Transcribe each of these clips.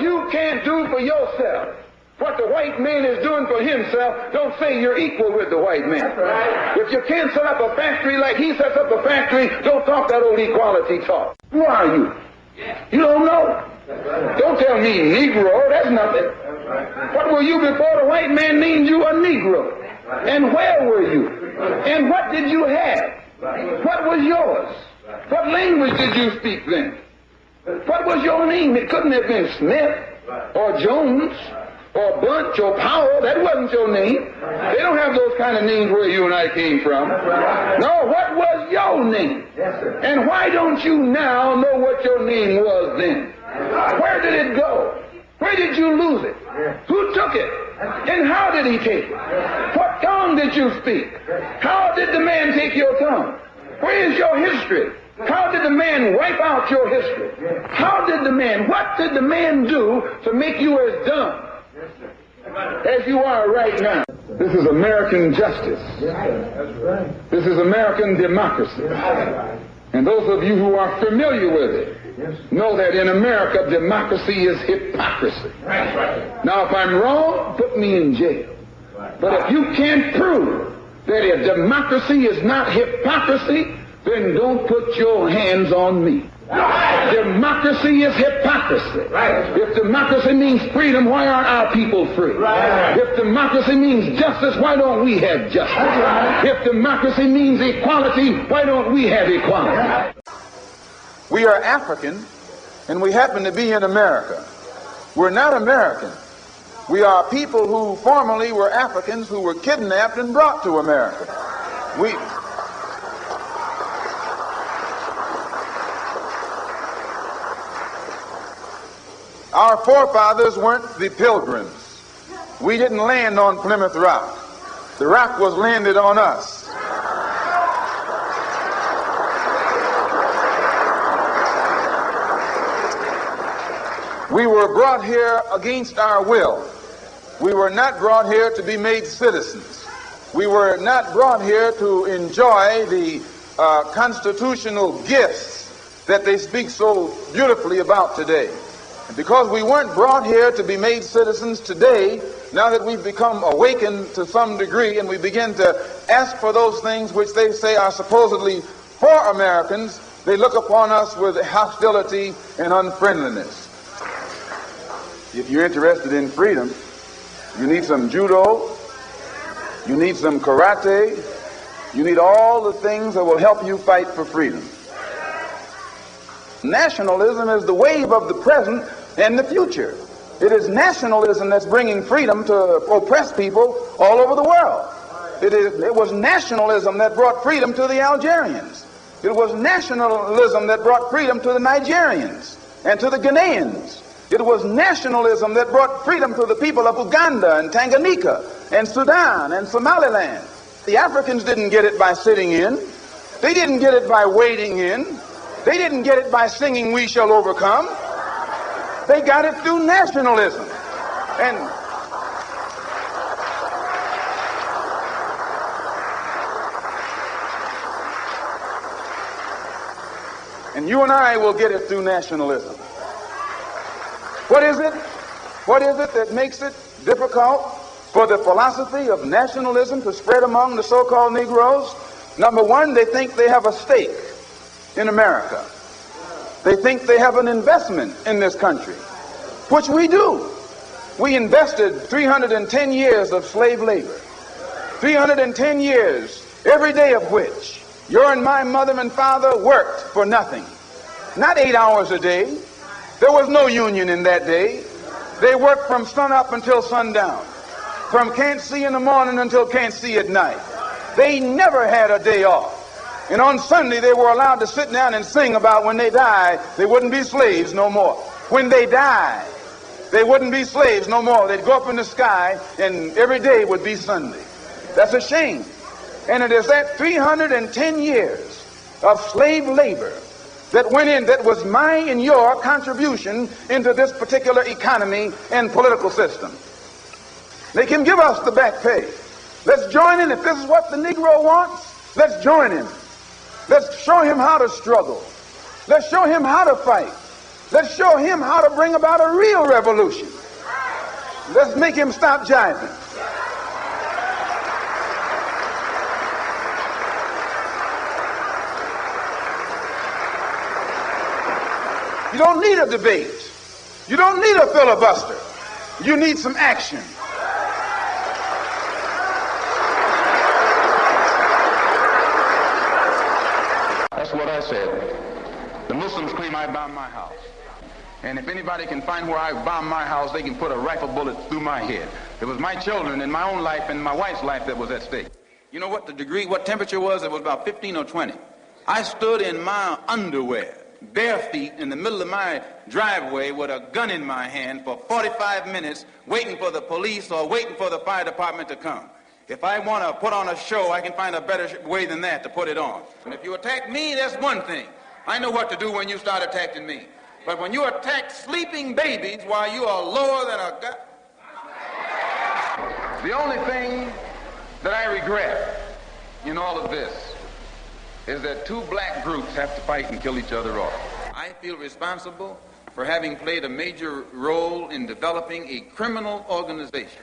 you can't do for yourself what the white man is doing for himself, don't say you're equal with the white man. That's right. If you can't set up a factory like he sets up a factory, don't talk that old equality talk. Who are you? You don't know. Don't tell me Negro, that's nothing. What were you before the white man named you a Negro? And where were you? And what did you have? What was yours? What language did you speak then? What was your name? It couldn't have been Smith or Jones or Bunch or Powell. That wasn't your name. They don't have those kind of names where you and I came from. No, what was your name? And why don't you now know what your name was then? Where did it go? Where did you lose it? Who took it? And how did he take it? What tongue did you speak? How did the man take your tongue? Where is your history? How did the man wipe out your history? What did the man do to make you as dumb as you are right now? This is American justice. This is American democracy. And those of you who are familiar with it know that in America, democracy is hypocrisy. Now, if I'm wrong, put me in jail. But if you can't prove that a democracy is not hypocrisy, then don't put your hands on me. Democracy is hypocrisy. If democracy means freedom, why aren't our people free? If democracy means justice, why don't we have justice? If democracy means equality, why don't we have equality? We are African, and we happen to be in America. We're not American. We are people who formerly were Africans who were kidnapped and brought to America. Our forefathers weren't the Pilgrims. We didn't land on Plymouth Rock. The rock was landed on us. We were brought here against our will. We were not brought here to be made citizens. We were not brought here to enjoy the constitutional gifts that they speak so beautifully about today. And because we weren't brought here to be made citizens today, now that we've become awakened to some degree and we begin to ask for those things which they say are supposedly for Americans, they look upon us with hostility and unfriendliness. If you're interested in freedom, you need some judo, you need some karate, you need all the things that will help you fight for freedom. Nationalism is the wave of the present and the future. It is nationalism that's bringing freedom to oppressed people all over the world. It was nationalism that brought freedom to the Algerians. It was nationalism that brought freedom to the Nigerians and to the Ghanaians. It was nationalism that brought freedom to the people of Uganda and Tanganyika and Sudan and Somaliland. The Africans didn't get it by sitting in. They didn't get it by waiting in. They didn't get it by singing "We Shall Overcome." They got it through nationalism. And you and I will get it through nationalism. What is it? What is it that makes it difficult for the philosophy of nationalism to spread among the so-called Negroes? Number one, they think they have a stake in America. They think they have an investment in this country, which we do. We invested 310 years of slave labor, 310 years, every day of which your and my mother and father worked for nothing. Not 8 hours a day. There was no union in that day. They worked from sun up until sundown, from can't see in the morning until can't see at night. They never had a day off. And on Sunday, they were allowed to sit down and sing about when they die, they wouldn't be slaves no more. When they die, they wouldn't be slaves no more. They'd go up in the sky, and every day would be Sunday. That's a shame. And it is that 310 years of slave labor that went in, that was my and your contribution into this particular economy and political system. They can give us the back pay. Let's join in. If this is what the Negro wants, let's join him. Let's show him how to struggle. Let's show him how to fight. Let's show him how to bring about a real revolution. Let's make him stop jiving. You don't need a debate. You don't need a filibuster. You need some action. That's what I said. The Muslims claim I bombed my house. And if anybody can find where I bombed my house, they can put a rifle bullet through my head. It was my children and my own life and my wife's life that was at stake. You know what the degree, what temperature was? It was about 15 or 20. I stood in my underwear, bare feet, in the middle of my driveway with a gun in my hand for 45 minutes waiting for the police or waiting for the fire department to come. If I want to put on a show, I can find a better way than that to put it on. And if you attack me, that's one thing. I know what to do when you start attacking me. But when you attack sleeping babies while you are lower than a guy... The only thing that I regret in all of this is that two black groups have to fight and kill each other off. I feel responsible for having played a major role in developing a criminal organization.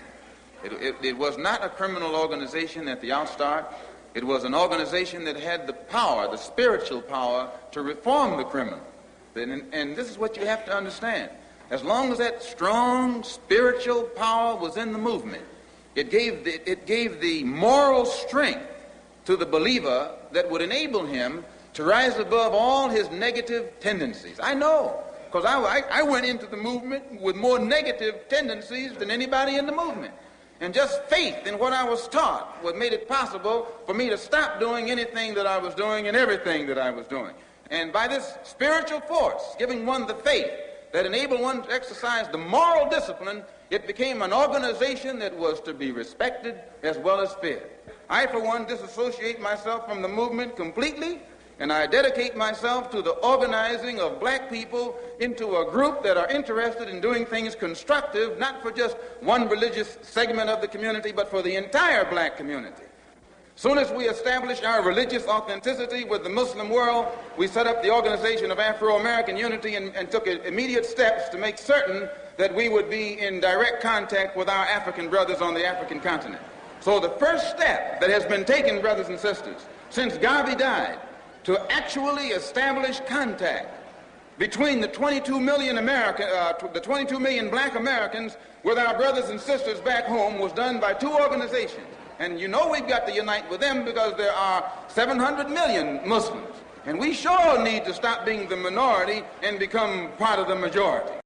It was not a criminal organization at the outstart. It was an organization that had the power, the spiritual power, to reform the criminal. And this is what you have to understand. As long as that strong spiritual power was in the movement, it gave the moral strength to the believer that would enable him to rise above all his negative tendencies. I know, because I went into the movement with more negative tendencies than anybody in the movement. And just faith in what I was taught what made it possible for me to stop doing anything that I was doing and everything that I was doing. And by this spiritual force, giving one the faith that enabled one to exercise the moral discipline, it became an organization that was to be respected as well as feared. I, for one, disassociate myself from the movement completely, and I dedicate myself to the organizing of black people into a group that are interested in doing things constructive, not for just one religious segment of the community, but for the entire black community. Soon as we established our religious authenticity with the Muslim world, we set up the Organization of Afro-American Unity and took immediate steps to make certain that we would be in direct contact with our African brothers on the African continent. So the first step that has been taken, brothers and sisters, since Garvey died, to actually establish contact between the 22 million black Americans with our brothers and sisters back home was done by two organizations. And you know we've got to unite with them because there are 700 million Muslims. And we sure need to stop being the minority and become part of the majority.